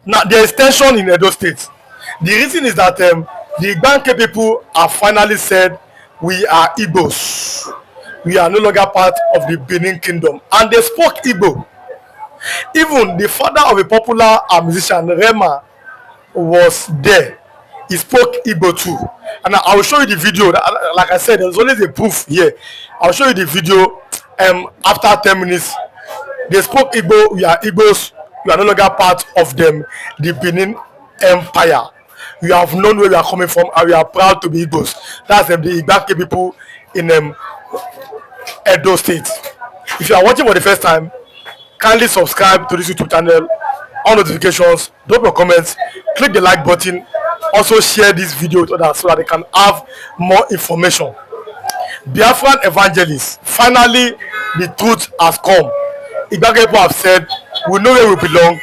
Now there is tension in Edo State. The reason is that the Igbanke people have finally said we are Igbos. We are no longer part of the Benin kingdom, and they spoke Igbo. Even the father of a popular musician, Rema, was there. He spoke Igbo too. And I will show you the video. Like I said, there's always a proof here. I'll show you the video after 10 minutes. They spoke Igbo. We are Igbos. We are no longer part of them, the Benin Empire. We have known where we are coming from, and we are proud to be Igbos. That's the Igbanke people in Edo State. If you are watching for the first time, kindly subscribe to this YouTube channel, on notifications, drop your comments, click the like button, also share this video with others so that they can have more information. Biafran evangelists, finally the truth has come. Igbanke people have said we know where we belong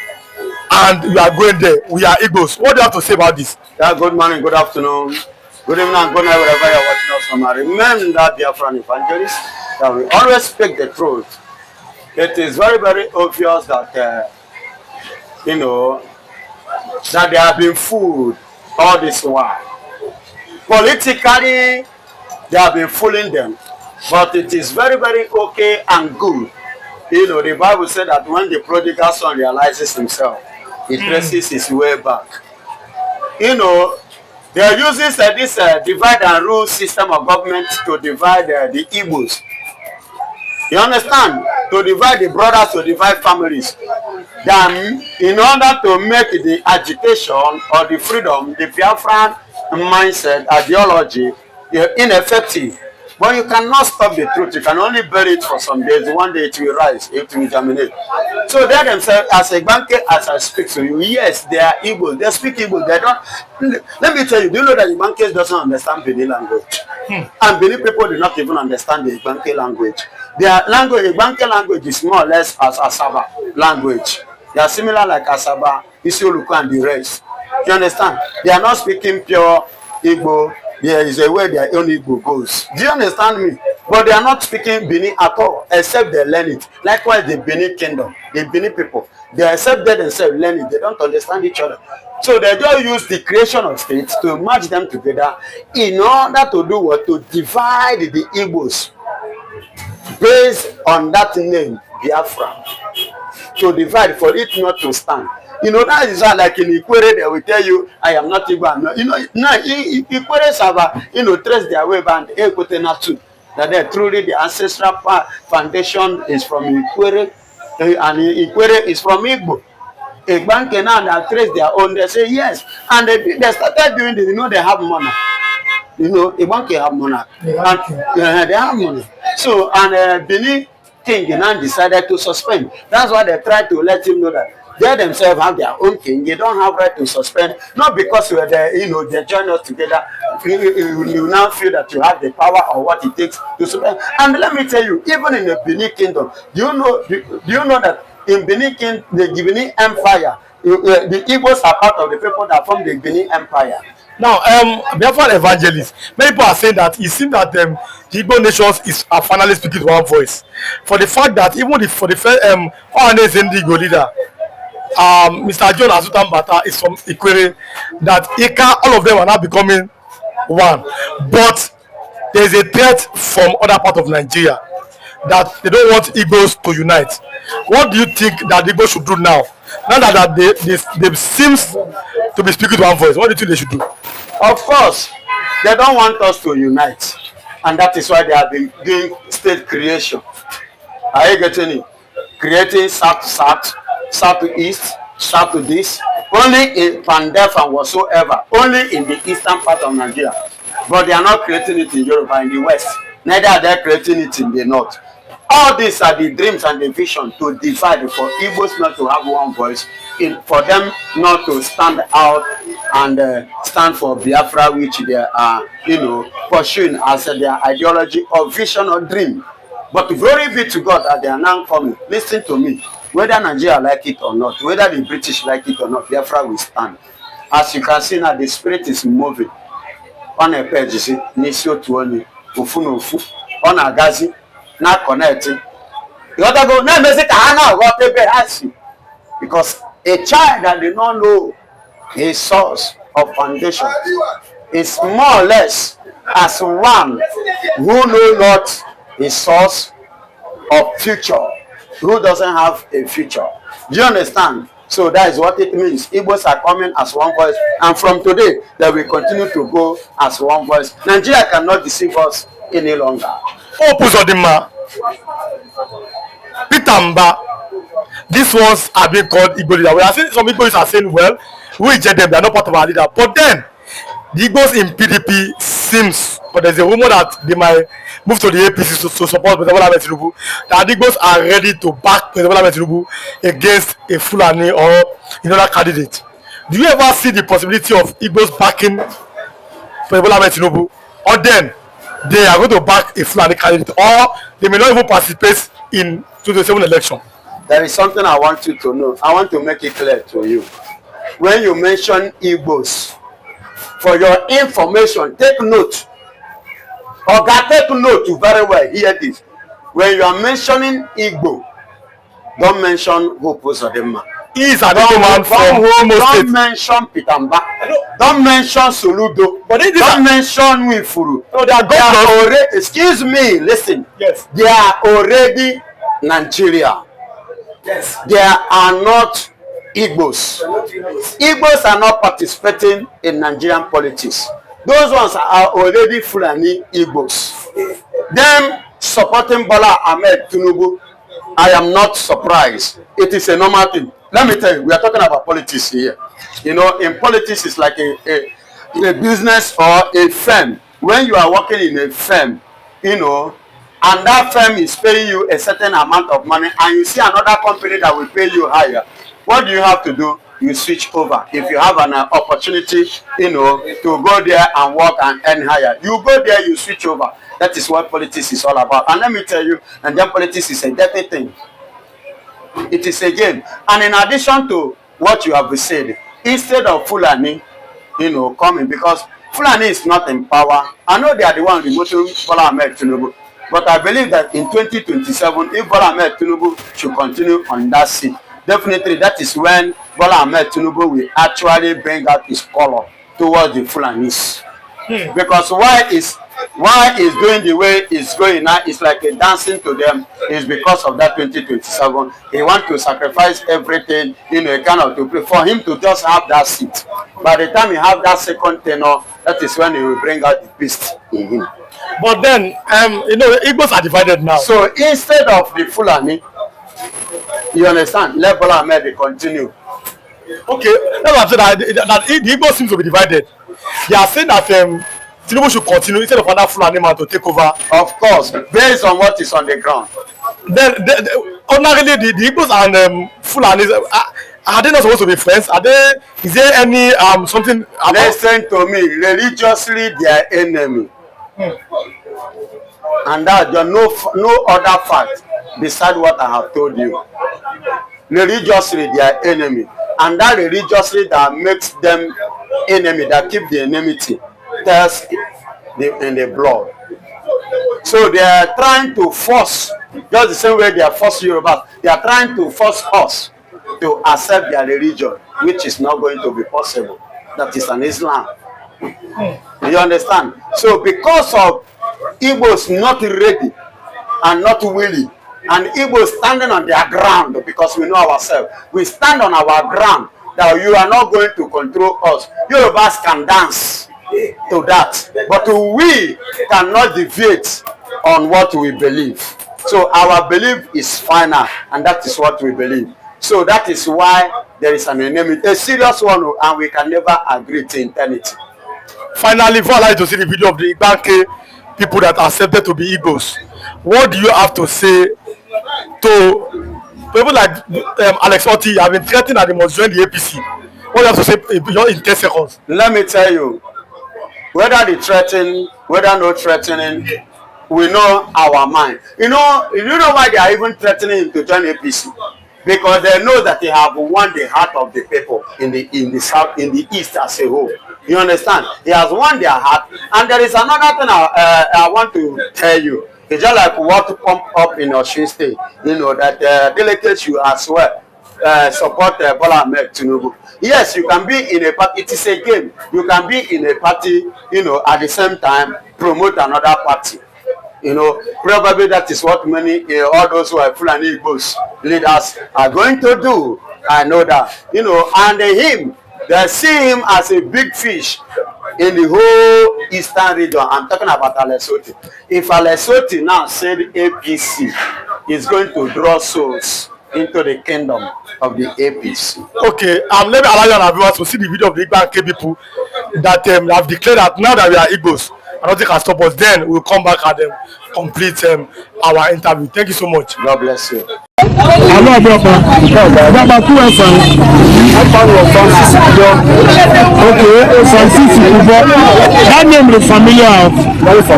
and we are going there. We are Igbos. What do you have to say about this? Yeah, good morning, good afternoon, good evening, and good night, wherever you're watching us from. Remember that Biafran evangelists, that we always speak the truth. It is very, very obvious that, that they have been fooled all this while. Politically, they have been fooling them. But it is very, very okay and good. The Bible said that when the prodigal son realizes himself, he traces his way back. They are using this divide and rule system of government to divide the Igbos. You understand? To divide the brothers, to divide families. Then, in order to make the agitation or the freedom, the Biafran mindset, ideology, ineffective. But you cannot stop the truth. You can only bury it for some days. One day it will rise, it will germinate. So they themselves, as Igbanke, as I speak to you, yes, they are Igbo. They speak Igbo. They don't. Let me tell you, do you know that Igbanke doesn't understand Benin language? And Benin people do not even understand the Igbanke language. Their language, Igbanke language, is more or less as Asaba language. They are similar like Asaba, Isioluku, and the rest. You understand? They are not speaking pure Igbo. There is a way their own Igbo goes. Do you understand me? But they are not speaking Benin at all, except they learn it. Likewise, the Benin kingdom, the Benin people, they accept that themselves learn it. They don't understand each other. So they just use the creation of states to merge them together in order to do what? To divide the Igbos based on that name, Biafra. To divide, for it not to stand. That is why, like in Ikwere, they will tell you, I am not Igbo. Now, Ikwere's have, trace their way back, that they truly the ancestral foundation is from Ikwere, and Ikwere is from Igbo. Igbanke now, they trace their own, they say yes. And they started doing this, they have money. Igbanke have money. And they have money. So, and Benin king now decided to suspend. That's why they tried to let him know that they themselves have their own king. They don't have right to suspend. Not because we're there, they join us together. You now feel that you have the power or what it takes to suspend. And let me tell you, even in the Benin kingdom, do you know that in Benin the Benin Empire, the Igbos are part of the people that form the Benin Empire. Now, Biafran evangelists, many people are saying that it seems that the Igbo nations are finally speaking with one voice. For the fact that even for the first Igbo leader, Mr. John Azutan Bata is from Ikwere, that Ika, all of them are now becoming one. But there is a threat from other part of Nigeria that they don't want Igbos to unite. What do you think that the Igbos should do now? Now that they seems to be speaking with one voice, what do you think they should do? Of course, they don't want us to unite. And that is why they have been doing state creation. Are you getting it? Creating south to south, south to east, south to this, only in Pandef and whatsoever, only in the eastern part of Nigeria. But they are not creating it in Europe and in the west. Neither are they creating it in the north. All these are the dreams and the vision to divide, for Igbos not to have one voice, for them not to stand out and stand for Biafra, which they are, pursuing as their ideology or vision or dream. But glory be to God that they are now coming. Listen to me. Whether Nigeria like it or not, whether the British like it or not, Biafra will stand. As you can see now, the spirit is moving. On a page, you see, Nisio Tuoni, Ufu, on a Gazi, not connecting. The other go, no, music, I know what they ask you. Because A child that did not know his source of foundation is more or less as one who know not his source of future, who doesn't have a future. Do you understand? So that is what it means. Igbos are coming as one voice, and from today they will continue to go as one voice. Nigeria cannot deceive us any longer. Opuzodima, Pitamba, these ones are being called Igbo leaders. We are seeing some Igbos are saying, well, we reject them, they are not part of our leader. But then, the Igbos in PDP seems, but there's a rumor that they might move to the APC to support President Bola Tinubu, that the Igbos are ready to back President Bola Tinubu against a Fulani or another candidate. Do you ever see the possibility of Igbos backing President Bola Tinubu, or then they are going to back a Fulani candidate, or they may not even participate in 2027 election? There is something I want you to know. I want to make it clear to you. When you mention Igbos, for your information, take note. Oga, take note very well. Hear this. When you are mentioning Igbo, don't mention Hope Uzodinma. He is an Igbo man from Imo State. Don't mention Pitamba. Don't mention Soludo. But don't mention Wifuru. No, they are governors. Excuse me, listen. Yes. They are already Nigeria. Yes. They are not Igbos. Igbos are not participating in Nigerian politics. Those ones are already Fulani Igbos. Them supporting Bola Ahmed Tinubu, I am not surprised. It is a normal thing. Let me tell you, we are talking about politics here. You know, in politics, it's like a business or a firm. When you are working in a firm, you know, and that firm is paying you a certain amount of money, and you see another company that will pay you higher, what do you have to do? You switch over. If you have an opportunity, you know, to go there and work and earn higher, you go there, you switch over. That is what politics is all about. And let me tell you, and then politics is a dirty thing. It is a game. And in addition to what you have said, instead of Fulani, you know, coming, because Fulani is not in power. I know they are the one remoting Bola Ahmed Tinubu, but I believe that in 2027, if Bola Ahmed Tinubu should continue on that seat, definitely that is when Bola Ahmed Tinubu will actually bring out his color towards the Fulanis. Because why is doing the way it's going now, it's like a dancing to them, is because of that 2027. He want to sacrifice everything, you know, kind of to for him to just have that seat. By the time he have that second tenor, that is when he will bring out the beast in him. But then, you know, Igbos are divided now. So instead of the Fulani, you understand, let Bola Ahmed continue. Okay, that's what I'm saying, that the Igbos seems to be divided. They are saying that Tinubu should continue instead of another Fulani man to take over. Of course, based on what is on the ground. Then, ordinarily, the Igbos and Fulanis, are they not supposed to be friends? Are they? Is there any something? Listen to me. Religiously, they are enemy. And that there no other fact beside what I have told you. Religiously, they are enemy, and that religiously that makes them enemy, that keep the enmity, tells in the blood. So they are trying to force, just the same way they are forcing Yoruba, they are trying to force us to accept their religion, which is not going to be possible. That is an Islam. You understand? So because of Igbos not ready and not willing, and Igbos standing on their ground, because we know ourselves, we stand on our ground that you are not going to control us. Yorubas can dance to that, but we cannot deviate on what we believe. So our belief is final, and that is what we believe. So that is why there is an enemy, a serious one, and we can never agree to eternity. Finally, before I like to see the video of the Igbanke people that accepted to be Igbos, what do you have to say to people like Alex Otti have been threatening that they must join the APC? What do you have to say in 10 seconds? Let me tell you, whether they threaten, whether no threatening, we know our mind. You know why they are even threatening him to join APC? Because they know that they have won the heart of the people in the south, in the east as a whole. You understand? He has won their heart. And there is another thing I want to tell you. It's just like what pumped up in Osun State. You know, that delegates you as well. support Bola Ahmed Tinubu. Yes, you can be in a party. It is a game. You can be in a party, you know, at the same time promote another party. You know, probably that is what many, all those who are Fulani Igbos leaders are going to do. I know that. You know, and him, they see him as a big fish in the whole eastern region. I'm talking about Lesotho. If Lesotho now said APC is going to draw souls into the kingdom of the APC. Okay, let me allow you and viewers to see the video of the Igbanke people that have declared that now that we are Igbos, and nothing can stop us. Then we'll come back and complete our interview. Thank you so much. God bless you. Hello, brother. Number 2 FM. Okay, Francis Ikubo. That name is familiar of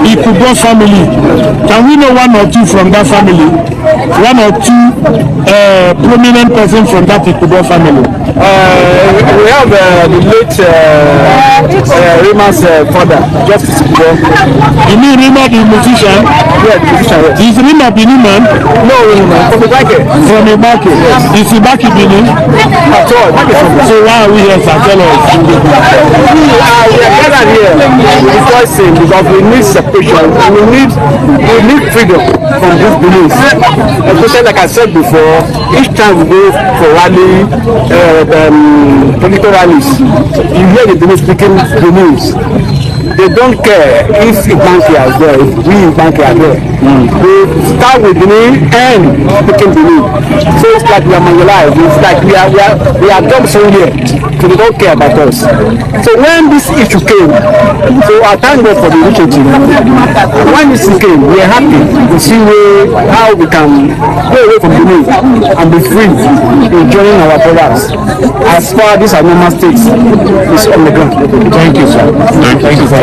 Ikubo family. Can we know one or two from that family? One or two prominent persons from that Ikubo family? We have the late Rima's father, Justice Ikubo. You mean Rima the musician? Yeah, the musician. Is Rima Benin man? No, from Igbanke. From Igbanke. Is Igbanke Benin? At all. So why are we here, sir? Tell us. We are gathered here rejoicing because we need separation. We need freedom from these beliefs. Especially like I said before, each time we go for rally, political rallies, you hear the Benin speaking Benin. They don't care if Igbanke are there, if we Igbanke are there. They start with Benin and speaking Benin. So it's like we are marginalized. It's like we are dumb somewhere. So they don't care about us. So when this issue came, so I thank God for the initiative. When this came, we are happy to see how we can go away from Benin and be free in joining our brothers. As far as these are normal states, it's on the ground. Thank you, sir. Thank you for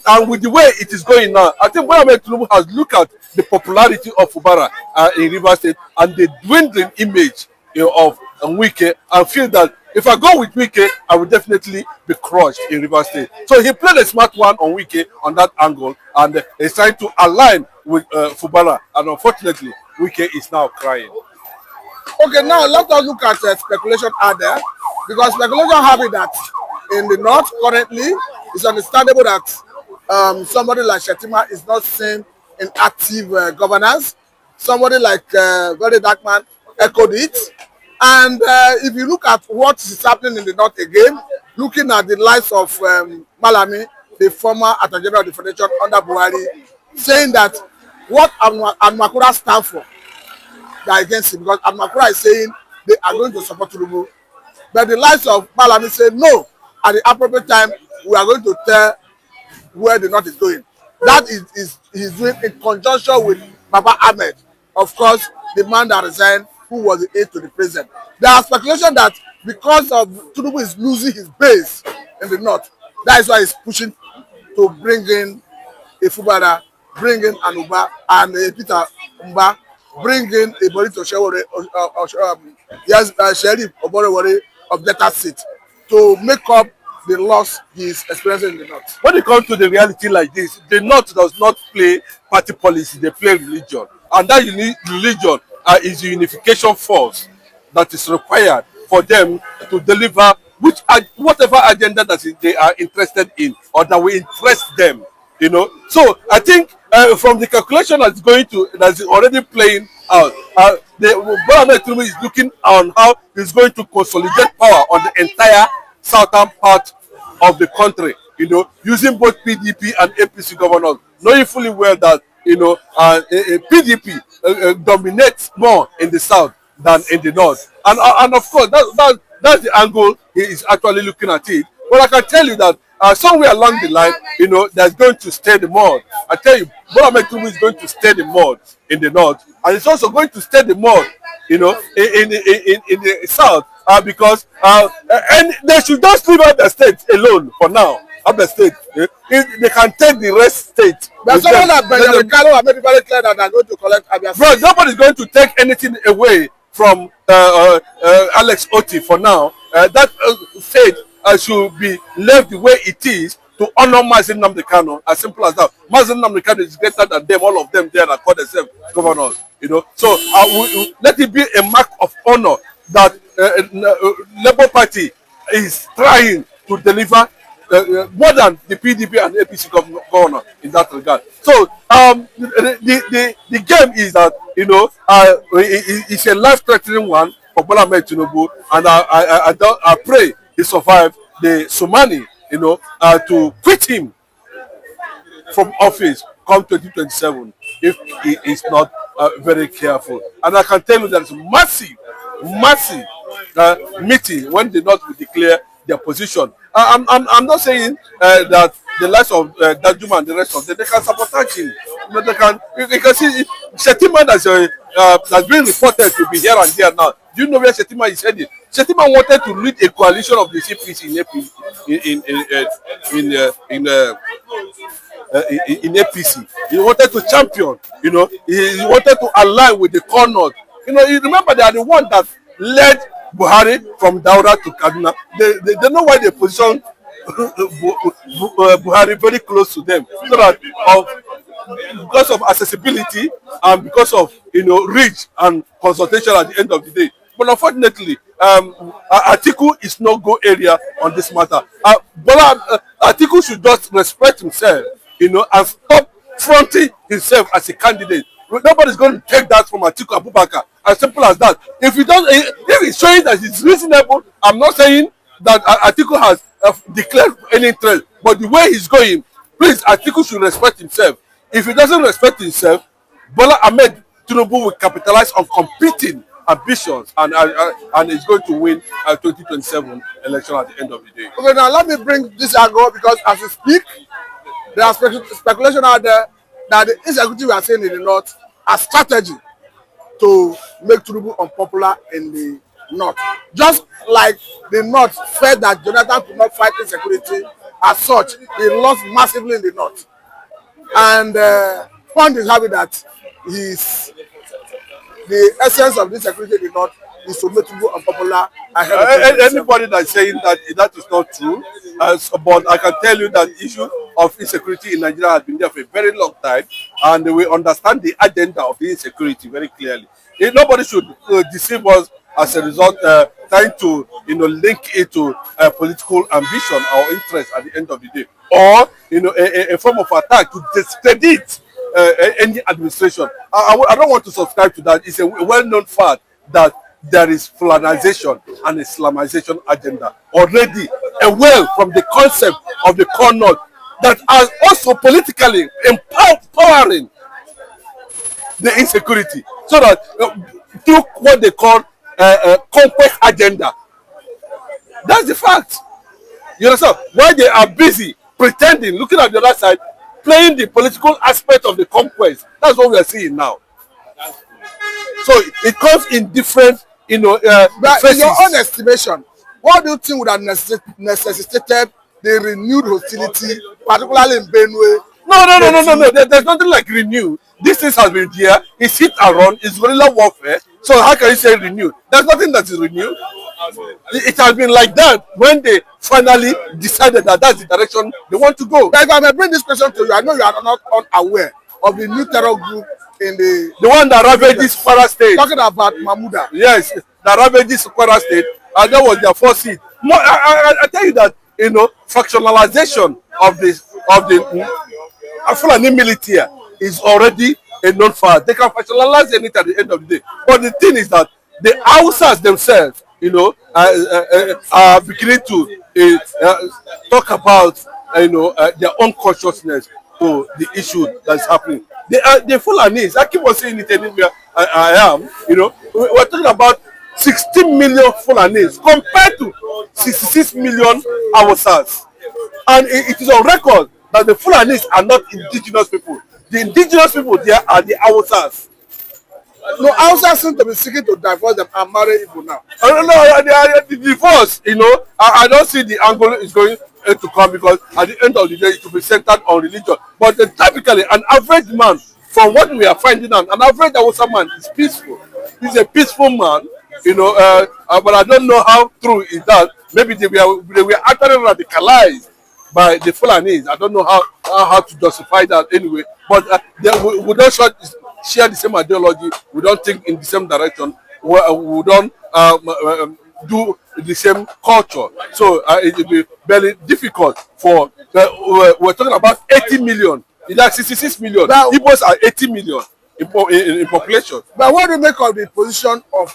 and with the way it is going now, I think Bola Ahmed Tinubu has looked at the popularity of Fubara in Rivers State and the dwindling image, you know, of Wike, and feel that if I go with Wike, I will definitely be crushed in Rivers State. So he played a smart one on Wike on that angle, and he's trying to align with Fubara, and unfortunately, Wike is now crying. Okay, now let us look at speculation out there, because speculation have it that in the north currently, it's understandable that somebody like Shetima is not seen in active governance. Somebody like very dark man echoed it. And if you look at what is happening in the north again, looking at the lives of Malami, the former Attorney General of the Federation under Buhari, saying that what Amakura stand for, they are against him, because Amakura is saying they are going to support Tinubu. But the lives of Malami say no, at the appropriate time, we are going to tell where the north is going. That is he's doing in conjunction with Baba Ahmed, of course, the man that resigned, who was the aide to the president. There are speculation that because of Tinubu is losing his base in the north, that is why he's pushing to bring in a Fubara, bring in an Uba and a Peter Mba, bring in a Borito Shewore, Sheriff Oborewore of Delta State, to make up the loss he is experiencing in the north. When it comes to the reality like this, the north does not play party policy, they play religion. And that religion is the unification force that is required for them to deliver whatever agenda that they are interested in or that will interest them, you know. So I think from the calculation that's already playing out, Bola Ahmed Tinubu is looking on how he's going to consolidate power on the entire southern part of the country, you know, using both PDP and APC governors, knowing fully well that, you know, PDP dominates more in the south than in the north. And of course, that's the angle he is actually looking at it. But I can tell you that somewhere along the line, you know, there's going to stay the mud. I tell you, Bola Ahmed Tinubu is going to stay the mud in the north, and it's also going to stay the mud, you know, in the south, because and they should just leave out the state alone for now. Other state, they can take the rest state. But someone like Benjamin Kalu have made it very clear that they are going to collect Abia State. Bro, nobody's going to take anything away from Alex Oti for now. That state should be left the way it is to honor Mazin Nnamdi Kanu, as simple as that. Mazin Nnamdi Kanu is greater than them, all of them there that call themselves governors, you know. So let it be a mark of honor that Labour Party is trying to deliver more than the PDP and APC governor in that regard. So the game is that, you know, it's a life-threatening one for Bola Ahmed Tinubu, and I pray he survive the Somani, you know, to quit him from office come 2027 if he is not very careful. And I can tell you there's massive meeting when the North will declare their position. I'm not saying that the likes of Danjuma and the rest of them, they can sabotage him. You know, you can see Shettima that's been reported to be here and there now. Do you know where Shettima is heading? Shettima wanted to lead a coalition of the CPC in APC. He wanted to champion, you know, he wanted to align with the corner. You know, you remember they are the one that led Buhari from Daura to Kaduna. They know why they position Buhari very close to them, so that because of accessibility and because of, you know, reach and consultation at the end of the day. But unfortunately, Atiku is no go area on this matter. Atiku should just respect himself, you know, and stop fronting himself as a candidate. Nobody's going to take that from Atiku Abubakar. As simple as that. If it's showing that it's reasonable, I'm not saying that Atiku has declared any interest, but the way he's going, please, Atiku should respect himself. If he doesn't respect himself, Bola Ahmed Tinubu will capitalize on competing ambitions and is going to win 2027 election at the end of the day. Okay, now let me bring this angle, because as we speak, there are speculation out there that the insecurity we are seeing in the North a strategy to make Tinubu unpopular in the North. Just like the North felt that Jonathan could not fight insecurity, as such, he lost massively in the North. And point is having that the essence of this security in the North is to make Tinubu unpopular. Anybody that's saying that is not true, but I can tell you that the issue of insecurity in Nigeria has been there for a very long time, and we understand the agenda of the insecurity very clearly. Nobody should deceive us as a result, trying to, you know, link it to political ambition or interest at the end of the day, or, you know, a form of attack to discredit any administration. I don't want to subscribe to that. It's a well-known fact that there is Fulanization and Islamization agenda already away from the concept of the core North that are also politically empowering the insecurity, so that through what they call conquest agenda. That's the fact. You understand? While they are busy pretending, looking at the other side, playing the political aspect of the conquest. That's what we are seeing now. So it comes in different, you know, but phases. in your own estimation, what do you think would have necessitated the renewed hostility, particularly in Benue? No. There's nothing like renewed. This thing has been there. It's hit and run. It's guerrilla warfare. So how can you say renewed? There's nothing that is renewed. It has been like that when they finally decided that that's the direction they want to go. But if I may bring this question to you, I know you are not unaware of the new terror group in the one that ravages Kwara State. Talking about Mahmuda. Yes, that ravages Kwara State, and that was their first hit. I tell you that, you know, fractionalization of the Fulani military is already a known fact. They can fractionalize it at the end of the day. But the thing is that the Hausas themselves, you know, are beginning to talk about, you know, their own consciousness to the issue that's happening. The Fulanis, I keep on saying it anywhere I am, you know, we're talking about 16 million Fulanis compared to 66 million Hausas. And it is on record that the Fulanis are not indigenous people. The indigenous people there are the Hausas. No, Hausas seem to be seeking to divorce them and marry Igbo now. The divorce, you know, I don't see the angle is going to come, because at the end of the day it will be centered on religion. But typically an average man, from what we are finding out, an average Hausa man is peaceful. He's a peaceful man, you know, but I don't know how true is that. Maybe they were actually radicalized by the Fulanis. I don't know how to justify that anyway. But we don't share the same ideology. We don't think in the same direction. We don't do the same culture. So it will be very difficult for. We're talking about 80 million. It's like 66 million. Igbos are 80 million in population. But what do you make of the position of